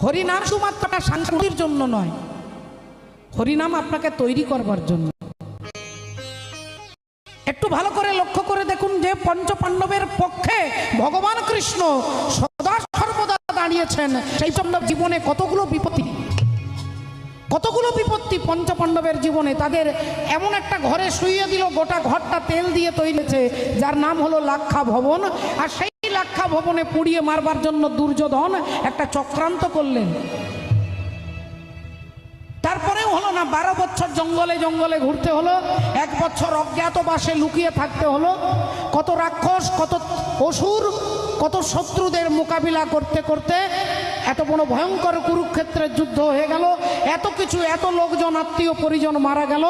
হরিনাম শুধুমাত্র শান্তির জন্য নয়, হরিনাম আপনাকে তৈরি করবার জন্য। একটু ভালো করে লক্ষ্য করে দেখুন যে পঞ্চপাণ্ডবের পক্ষে ভগবান কৃষ্ণ সদা সর্বদা দাঁড়িয়েছেন। সেই জন্য জীবনে কতগুলো বিপত্তি পঞ্চপাণ্ডবের জীবনে। তাদের এমন একটা ঘরে শুইয়ে দিল, গোটা ঘরটা তেল দিয়ে তৈরি হয়েছে, যার নাম হলো লাক্ষা ভবন। আর সেই লাক্ষা ভবনে পুড়িয়ে মারবার জন্য দুর্যোধন একটা চক্রান্ত করলেন। তারপরেও হলো না, 12 বছর জঙ্গলে জঙ্গলে ঘুরতে হলো, 1 বছর অজ্ঞাতবাসে লুকিয়ে থাকতে হলো। কত রাক্ষস, কত অসুর, কত শত্রুদের মোকাবিলা করতে করতে এত বড় ভয়ঙ্কর কুরুক্ষেত্রের যুদ্ধ হয়ে গেল। এত কিছু, এত লোকজন, আত্মীয় পরিজন মারা গেল।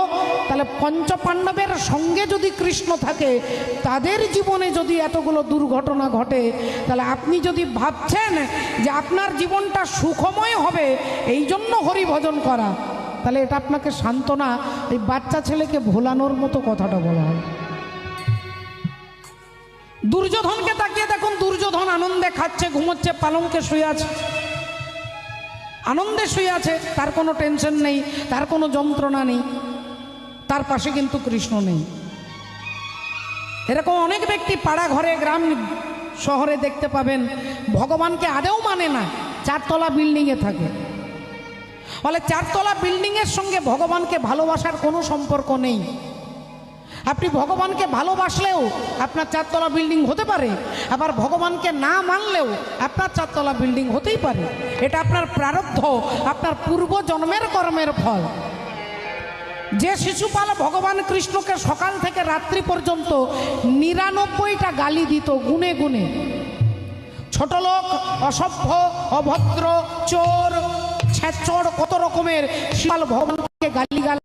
তাহলে পঞ্চপাণ্ডবের সঙ্গে যদি কৃষ্ণ থাকে, তাদের জীবনে যদি এতগুলো দুর্ঘটনা ঘটে, তাহলে আপনি যদি ভাবছেন যে আপনার জীবনটা সুখময় হবে এই জন্য হরিভজন করা, তাহলে এটা আপনাকে সান্ত্বনা, এই বাচ্চা ছেলেকে ভোলানোর মতো কথাটা বলা হয়। দুর্যোধনকে তাকিয়ে দেখুন, দুর্যোধন আনন্দে খাচ্ছে, ঘুমোচ্ছে, পালঙ্কে শুয়ে আছে, আনন্দে শুয়ে আছে, তার কোনো টেনশন নেই, তার কোনো যন্ত্রণা নেই। তার পাশে কিন্তু কৃষ্ণ নেই। এরকম অনেক ব্যক্তি পাড়া ঘরে, গ্রাম শহরে দেখতে পাবেন, ভগবানকে আদেও মানে না, 4 তলা বিল্ডিংয়ে থাকে। বলে 4 তলা বিল্ডিংয়ের সঙ্গে ভগবানকে ভালোবাসার কোনো সম্পর্ক নেই। আপনি ভগবানকে ভালোবাসলেও আপনার 4 তলা বিল্ডিং হতে পারে, আবার ভগবানকে না মানলেও আপনার 4 তলা বিল্ডিং হতেই পারে। এটা আপনার প্রারব্ধ, আপনার পূর্ব জন্মের কর্মের ফল। যে শিশুপাল ভগবান কৃষ্ণকে সকাল থেকে রাত্রি পর্যন্ত 99টা গালি দিত গুনে গুনে, ছোট লোক, অসভ্য, অভদ্র, চোর, ছেচড়, কত রকমের শিশুপাল ভগবানকে গালিগাল